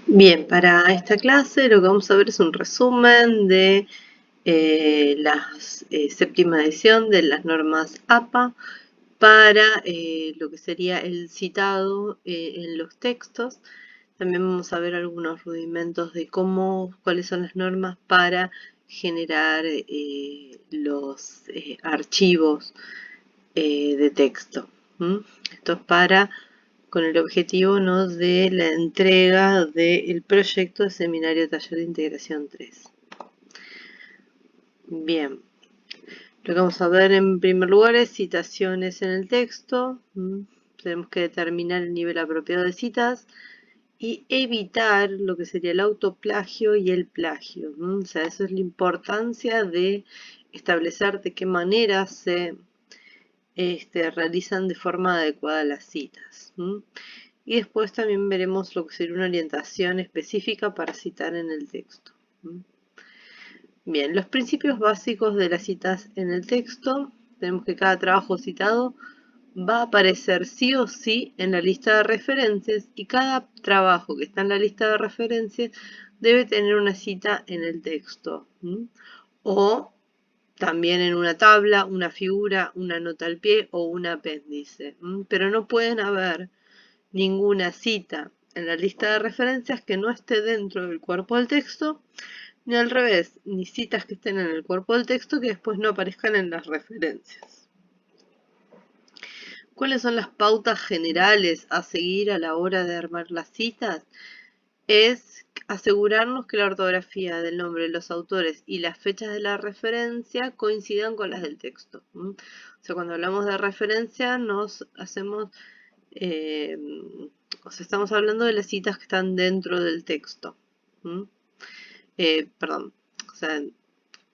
Bien, para esta clase lo que vamos a ver es un resumen de la séptima edición de las normas APA para lo que sería el citado en los textos. También vamos a ver algunos rudimentos de cuáles son las normas para generar los archivos de texto. Esto es con el objetivo, ¿no?, de la entrega del proyecto de Seminario Taller de Integración 3. Bien, lo que vamos a ver en primer lugar es citaciones en el texto. Tenemos que determinar el nivel apropiado de citas y evitar lo que sería el autoplagio y el plagio. O sea, eso es la importancia de establecer de qué manera se realizan de forma adecuada las citas. Y después también veremos lo que sería una orientación específica para citar en el texto. Bien, los principios básicos de las citas en el texto. Tenemos que cada trabajo citado va a aparecer sí o sí en la lista de referencias y cada trabajo que está en la lista de referencias debe tener una cita en el texto. O también en una tabla, una figura, una nota al pie o un apéndice. Pero no pueden haber ninguna cita en la lista de referencias que no esté dentro del cuerpo del texto, ni al revés, ni citas que estén en el cuerpo del texto que después no aparezcan en las referencias. ¿Cuáles son las pautas generales a seguir a la hora de armar las citas? Es asegurarnos que la ortografía del nombre de los autores y las fechas de la referencia coincidan con las del texto. O sea, cuando hablamos de referencia nos hacemos, o sea, estamos hablando de las citas que están dentro del texto. Perdón, o sea,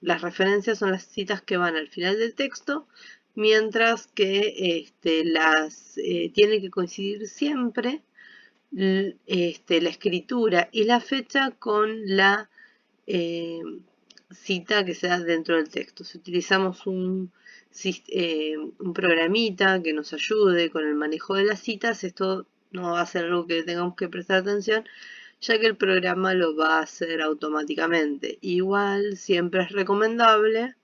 las referencias son las citas que van al final del texto, mientras que tiene que coincidir siempre la escritura y la fecha con la cita que sea dentro del texto. Si utilizamos un programita que nos ayude con el manejo de las citas, esto no va a ser algo que tengamos que prestar atención, ya que el programa lo va a hacer automáticamente. Igual siempre es recomendable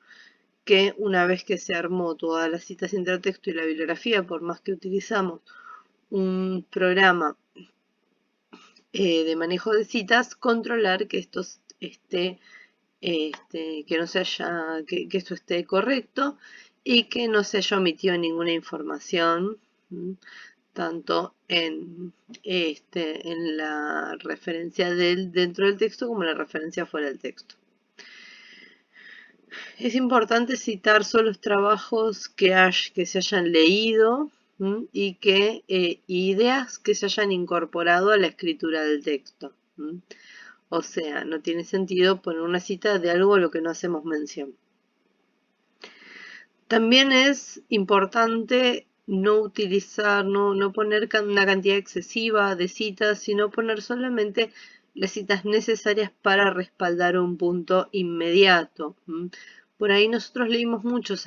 que una vez que se armó todas las citas intertexto y la bibliografía, por más que utilizamos un programa de manejo de citas, controlar que esto esté, que no se haya, que esto esté correcto y que no se haya omitido ninguna información, tanto en la referencia dentro del texto como en la referencia fuera del texto. Es importante citar solo los trabajos que se hayan leído y ideas que se hayan incorporado a la escritura del texto. O sea, no tiene sentido poner una cita de algo a lo que no hacemos mención. También es importante no utilizar, no poner una cantidad excesiva de citas, sino poner solamente las citas necesarias para respaldar un punto inmediato. Por ahí nosotros leímos muchos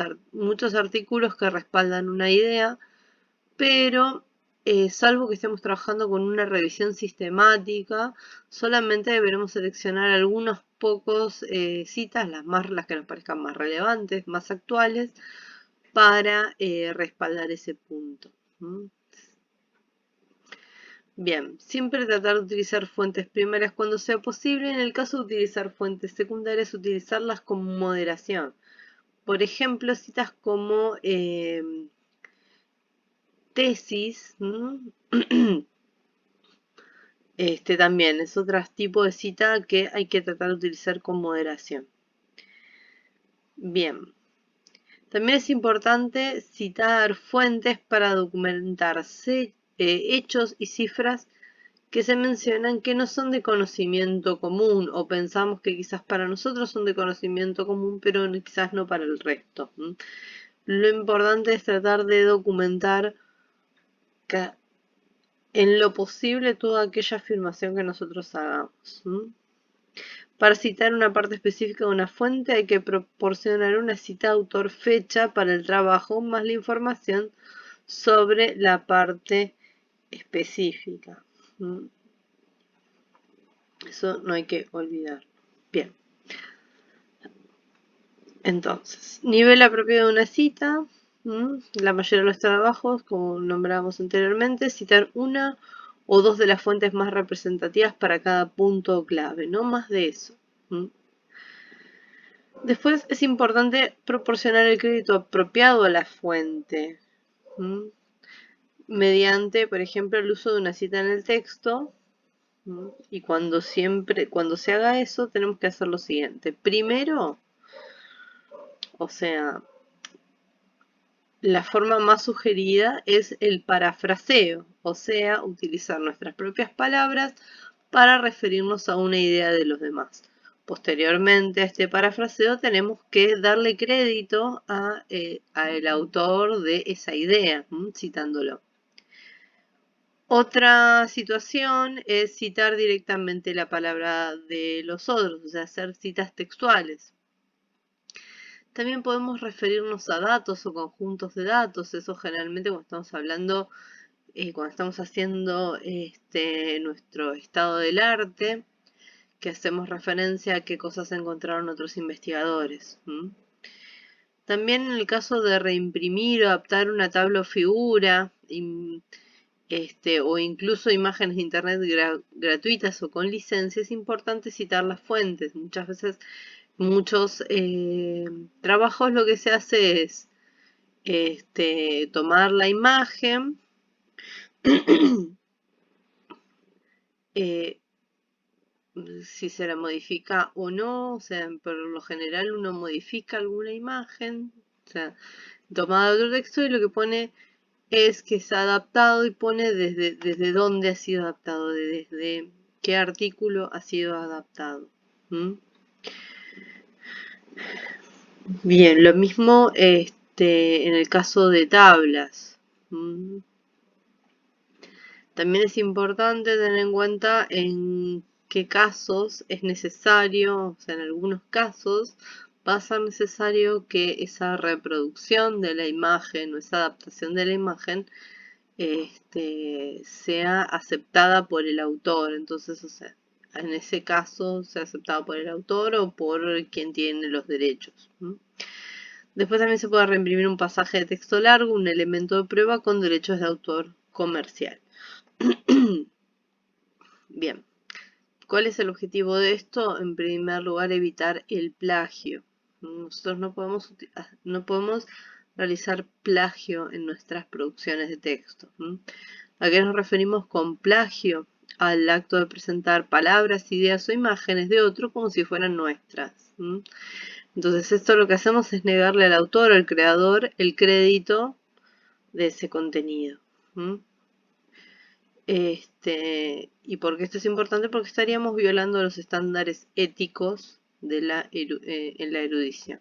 artículos que respaldan una idea, pero salvo que estemos trabajando con una revisión sistemática, solamente deberemos seleccionar algunos pocos citas, las que nos parezcan más relevantes, más actuales, para respaldar ese punto. Bien, siempre tratar de utilizar fuentes primeras cuando sea posible. En el caso de utilizar fuentes secundarias, utilizarlas con moderación. Por ejemplo, citas como tesis, también es otro tipo de cita que hay que tratar de utilizar con moderación. Bien, también es importante citar fuentes para documentarse hechos y cifras que se mencionan que no son de conocimiento común o pensamos que quizás para nosotros son de conocimiento común, pero quizás no para el resto. Lo importante es tratar de documentar en lo posible toda aquella afirmación que nosotros hagamos. Para citar una parte específica de una fuente hay que proporcionar una cita autor-fecha para el trabajo más la información sobre la parte específica. Eso no hay que olvidar. Bien. Entonces, nivel apropiado de una cita. La mayoría de los trabajos, como nombrábamos anteriormente, citar una o dos de las fuentes más representativas para cada punto clave, no más de eso. Después es importante proporcionar el crédito apropiado a la fuente, mediante, por ejemplo, el uso de una cita en el texto. Y cuando se haga eso, tenemos que hacer lo siguiente. Primero, o sea, la forma más sugerida es el parafraseo, o sea, utilizar nuestras propias palabras para referirnos a una idea de los demás. Posteriormente a este parafraseo tenemos que darle crédito al autor de esa idea, citándolo. Otra situación es citar directamente la palabra de los otros, o sea, hacer citas textuales. También podemos referirnos a datos o conjuntos de datos, eso generalmente cuando estamos hablando, cuando estamos haciendo nuestro estado del arte, que hacemos referencia a qué cosas encontraron otros investigadores. También en el caso de reimprimir o adaptar una tabla o figura, o incluso imágenes de internet gratuitas o con licencia, es importante citar las fuentes. Muchas veces, muchos trabajos lo que se hace es tomar la imagen, si se la modifica o no, o sea, por lo general uno modifica alguna imagen, o sea, tomada de otro texto y lo que pone es que se ha adaptado y pone desde dónde ha sido adaptado, desde qué artículo ha sido adaptado. Bien, lo mismo en el caso de tablas. También es importante tener en cuenta en qué casos es necesario, o sea, en algunos casos va a ser necesario que esa reproducción de la imagen o esa adaptación de la imagen sea aceptada por el autor. Entonces, o sea, en ese caso sea aceptado por el autor o por quien tiene los derechos. Después también se puede reimprimir un pasaje de texto largo, un elemento de prueba con derechos de autor comercial. Bien, ¿cuál es el objetivo de esto? En primer lugar, evitar el plagio. Nosotros no podemos realizar plagio en nuestras producciones de texto. ¿A qué nos referimos con plagio? Al acto de presentar palabras, ideas o imágenes de otro como si fueran nuestras. Entonces esto lo que hacemos es negarle al autor o al creador el crédito de ese contenido. ¿Y por qué esto es importante? Porque estaríamos violando los estándares éticos de en la erudición.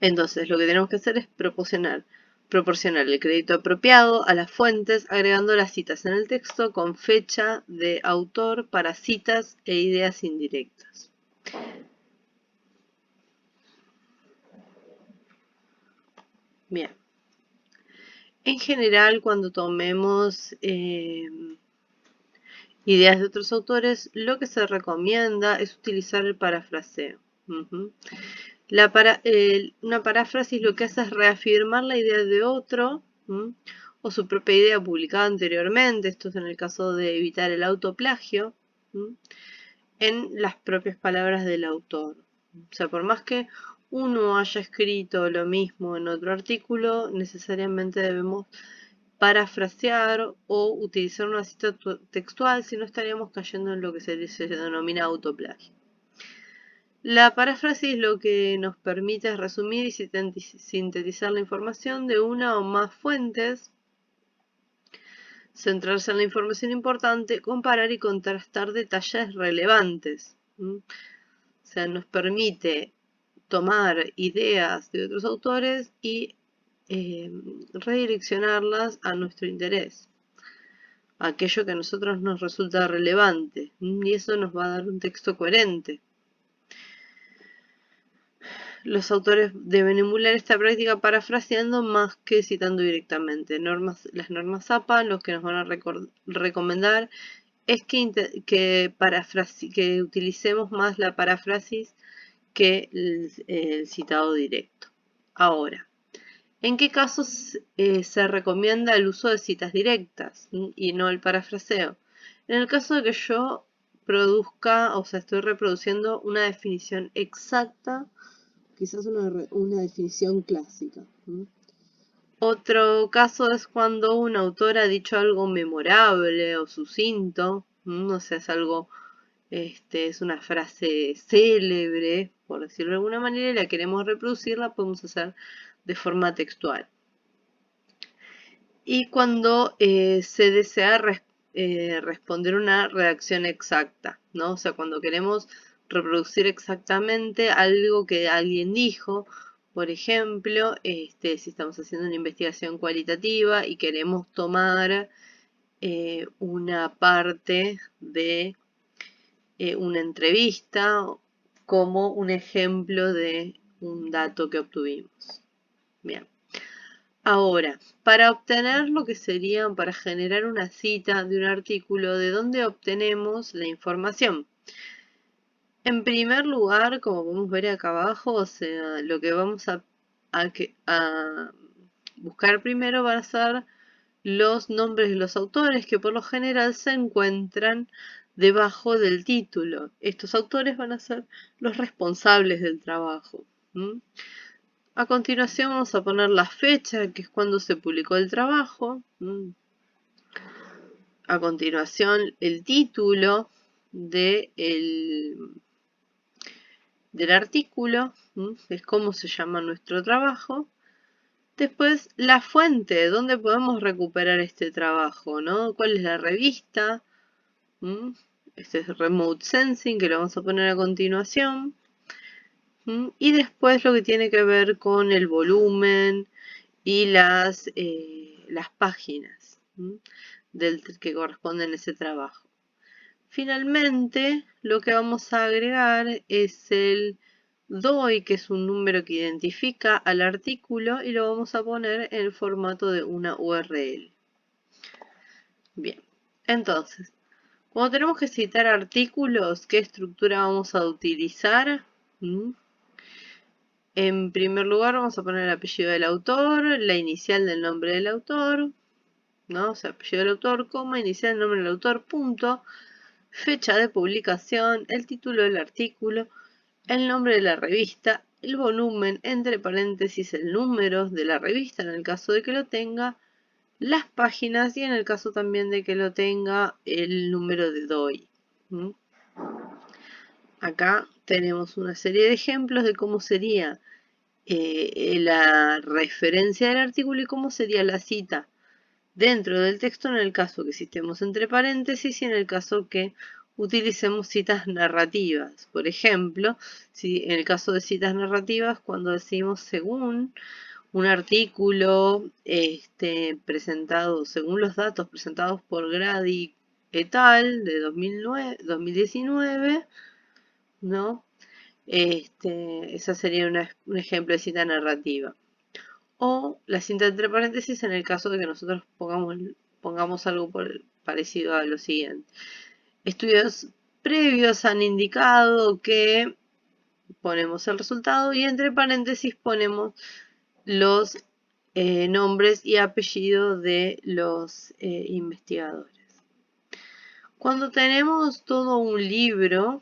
Entonces, lo que tenemos que hacer es proporcionar el crédito apropiado a las fuentes, agregando las citas en el texto con fecha de autor para citas e ideas indirectas. Bien. En general, cuando tomemos ideas de otros autores, lo que se recomienda es utilizar el parafraseo. Una paráfrasis lo que hace es reafirmar la idea de otro o su propia idea publicada anteriormente, esto es en el caso de evitar el autoplagio, en las propias palabras del autor. O sea, por más que uno haya escrito lo mismo en otro artículo, necesariamente debemos parafrasear o utilizar una cita textual, si no estaríamos cayendo en lo que se denomina autoplagio. La paráfrasis lo que nos permite es resumir y sintetizar la información de una o más fuentes, centrarse en la información importante, comparar y contrastar detalles relevantes. O sea, nos permite tomar ideas de otros autores y redireccionarlas a nuestro interés, a aquello que a nosotros nos resulta relevante, y eso nos va a dar un texto coherente. Los autores deben emular esta práctica parafraseando más que citando directamente. Las normas APA lo que nos van a recomendar es que utilicemos más la paráfrasis que el citado directo. Ahora, ¿en qué casos se recomienda el uso de citas directas y no el parafraseo? En el caso de que yo produzca, o sea, estoy reproduciendo una definición exacta, quizás una definición clásica. Otro caso es cuando un autor ha dicho algo memorable o sucinto, o sea, es algo, es una frase célebre, por decirlo de alguna manera, y la queremos reproducir, la podemos hacer de forma textual. Y cuando se desea responder una redacción exacta, ¿no? O sea, cuando queremos reproducir exactamente algo que alguien dijo, por ejemplo, si estamos haciendo una investigación cualitativa y queremos tomar una parte de una entrevista como un ejemplo de un dato que obtuvimos. Bien. Ahora, para obtener lo que sería, para generar una cita de un artículo, ¿de dónde obtenemos la información? En primer lugar, como podemos ver acá abajo, o sea, lo que vamos a buscar primero van a ser los nombres de los autores, que por lo general se encuentran debajo del título. Estos autores van a ser los responsables del trabajo. A continuación vamos a poner la fecha, que es cuando se publicó el trabajo. A continuación el título del artículo, es cómo se llama nuestro trabajo. Después la fuente, ¿dónde podemos recuperar este trabajo? ¿No? ¿Cuál es la revista? Este es Remote Sensing, que lo vamos a poner a continuación. Y después lo que tiene que ver con el volumen y las páginas que corresponden a ese trabajo. Finalmente, lo que vamos a agregar es el DOI, que es un número que identifica al artículo, y lo vamos a poner en el formato de una URL. Bien, entonces, cuando tenemos que citar artículos, ¿qué estructura vamos a utilizar? En primer lugar vamos a poner el apellido del autor, la inicial del nombre del autor, ¿no? O sea, apellido del autor, coma, inicial del nombre del autor, punto, fecha de publicación, el título del artículo, el nombre de la revista, el volumen, entre paréntesis el número de la revista en el caso de que lo tenga, las páginas y en el caso también de que lo tenga el número de DOI. Acá tenemos una serie de ejemplos de cómo sería la referencia del artículo y cómo sería la cita dentro del texto en el caso que citemos entre paréntesis y en el caso que utilicemos citas narrativas. Por ejemplo, si en el caso de citas narrativas, cuando decimos según un artículo presentado, según los datos presentados por Grady et al. De 2019, ¿no? Esa sería un ejemplo de cita narrativa. O la cinta entre paréntesis en el caso de que nosotros pongamos algo parecido a lo siguiente. Estudios previos han indicado que ponemos el resultado y entre paréntesis ponemos los nombres y apellidos de los investigadores. Cuando tenemos todo un libro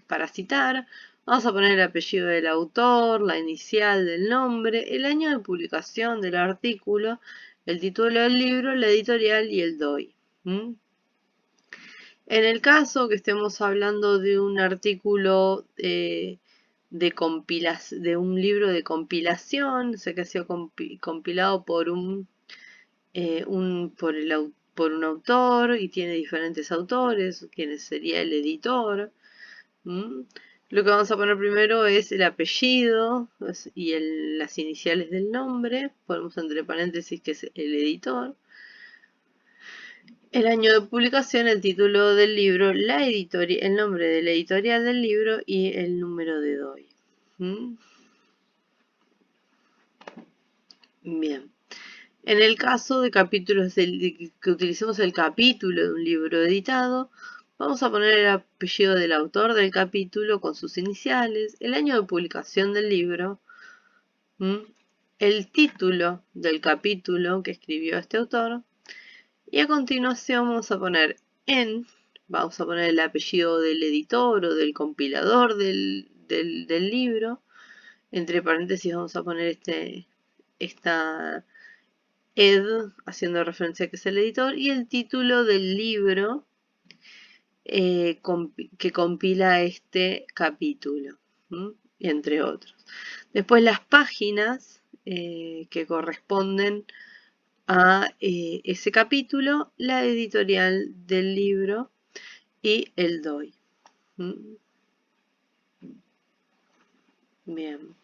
para citar, vamos a poner el apellido del autor, la inicial del nombre, el año de publicación del artículo, el título del libro, la editorial y el DOI. En el caso que estemos hablando de un artículo de un libro de compilación, o sea que ha sido compilado por un autor y tiene diferentes autores, quien sería el editor. Lo que vamos a poner primero es el apellido y las iniciales del nombre. Ponemos entre paréntesis que es el editor. El año de publicación, el título del libro, el nombre de la editorial del libro y el número de DOI. Bien. En el caso de capítulos de que utilicemos el capítulo de un libro editado, vamos a poner el apellido del autor del capítulo con sus iniciales, el año de publicación del libro, el título del capítulo que escribió este autor, y a continuación vamos a poner el apellido del editor o del compilador del libro. Entre paréntesis vamos a poner esta ed, haciendo referencia a que es el editor, y el título del libro que compila este capítulo, entre otros. Después las páginas que corresponden a ese capítulo, la editorial del libro y el DOI. Bien.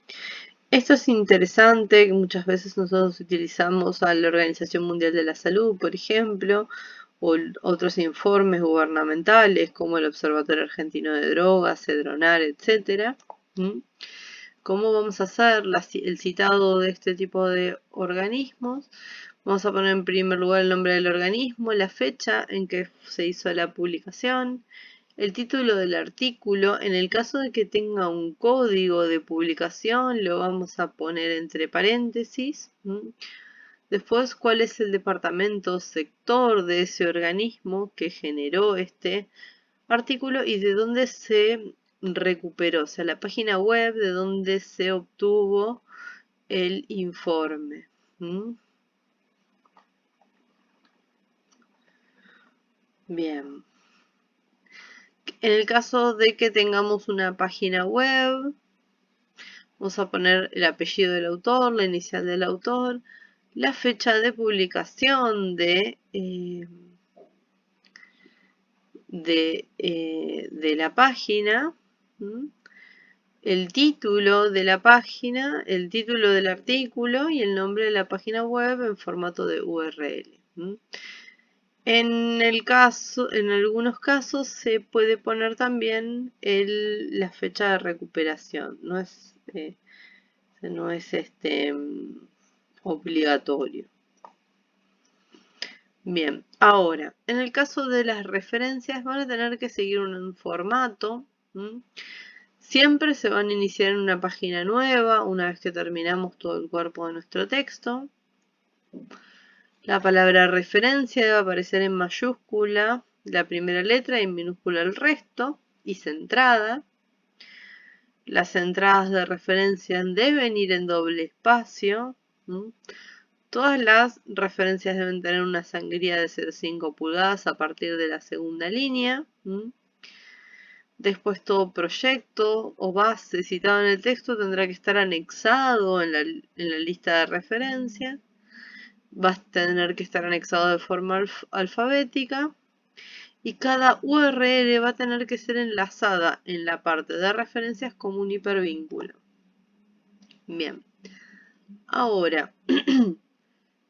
Esto es interesante, que muchas veces nosotros utilizamos a la Organización Mundial de la Salud, por ejemplo, o otros informes gubernamentales como el Observatorio Argentino de Drogas, CEDRONAR, etc. ¿Cómo vamos a hacer el citado de este tipo de organismos? Vamos a poner en primer lugar el nombre del organismo, la fecha en que se hizo la publicación, el título del artículo. En el caso de que tenga un código de publicación, lo vamos a poner entre paréntesis. Después, cuál es el departamento o sector de ese organismo que generó este artículo y de dónde se recuperó, o sea, la página web de donde se obtuvo el informe. Bien. En el caso de que tengamos una página web, vamos a poner el apellido del autor, la inicial del autor, la fecha de publicación de la página, el título de la página, el título del artículo y el nombre de la página web en formato de URL. En algunos casos se puede poner también la fecha de recuperación, no es obligatorio. Bien, ahora, en el caso de las referencias van a tener que seguir un formato. Siempre se van a iniciar en una página nueva una vez que terminamos todo el cuerpo de nuestro texto. La palabra referencia debe aparecer en mayúscula la primera letra y en minúscula el resto, y centrada. Las entradas de referencia deben ir en doble espacio. Todas las referencias deben tener una sangría de 0,5 pulgadas a partir de la segunda línea. Después todo proyecto o base citado en el texto tendrá que estar anexado en la lista de referencias. Va a tener que estar anexado de forma alfabética. Y cada URL va a tener que ser enlazada en la parte de referencias como un hipervínculo. Bien. Ahora,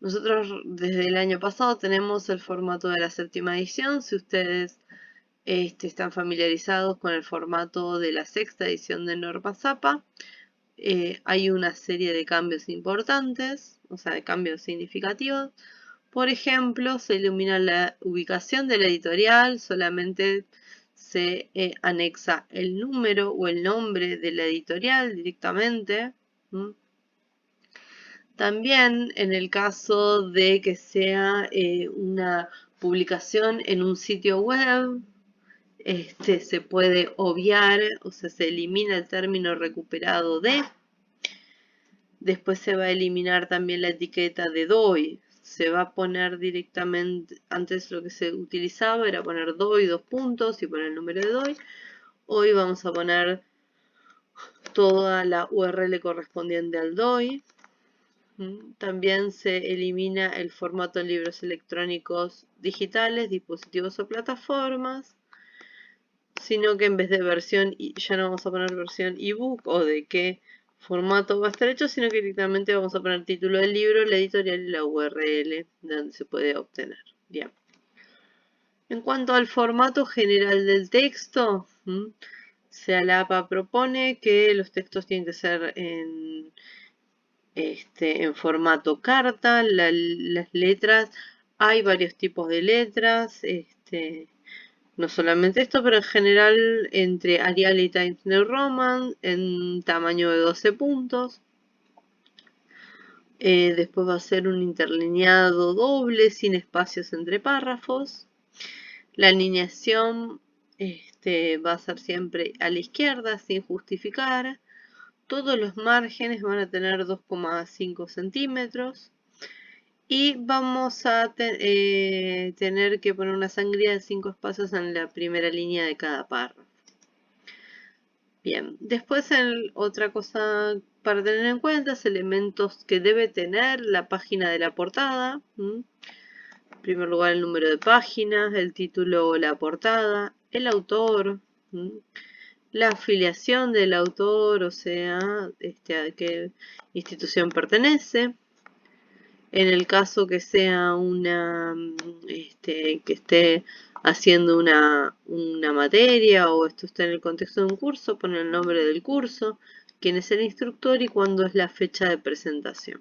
nosotros desde el año pasado tenemos el formato de la 7ª edición. Si ustedes están familiarizados con el formato de la 6ª edición de Norma Zapa, hay una serie de cambios importantes, o sea, de cambios significativos. Por ejemplo, se elimina la ubicación de la editorial, solamente se anexa el número o el nombre de la editorial directamente. También en el caso de que sea una publicación en un sitio web, se puede obviar, o sea, se elimina el término recuperado de. Después se va a eliminar también la etiqueta de DOI. Se va a poner directamente, antes lo que se utilizaba era poner DOI, 2 puntos y poner el número de DOI. Hoy vamos a poner toda la URL correspondiente al DOI. También se elimina el formato en libros electrónicos digitales, dispositivos o plataformas, sino que en vez de versión, ya no vamos a poner versión ebook o de qué formato va a estar hecho, sino que directamente vamos a poner título del libro, la editorial y la URL de donde se puede obtener. Bien. En cuanto al formato general del texto, la APA propone que los textos tienen que ser en en formato carta. Las letras, hay varios tipos de letras. No solamente esto, pero en general entre Arial y Times New Roman en tamaño de 12 puntos. Después va a ser un interlineado doble sin espacios entre párrafos. La alineación va a ser siempre a la izquierda sin justificar. Todos los márgenes van a tener 2,5 centímetros. Y vamos a tener que poner una sangría de 5 espacios en la primera línea de cada párrafo. Bien, después otra cosa para tener en cuenta es elementos que debe tener la página de la portada. En primer lugar, el número de páginas, el título o la portada, el autor, la afiliación del autor, o sea, a qué institución pertenece. En el caso que sea que esté haciendo una materia o esto está en el contexto de un curso, pone el nombre del curso, quién es el instructor y cuándo es la fecha de presentación.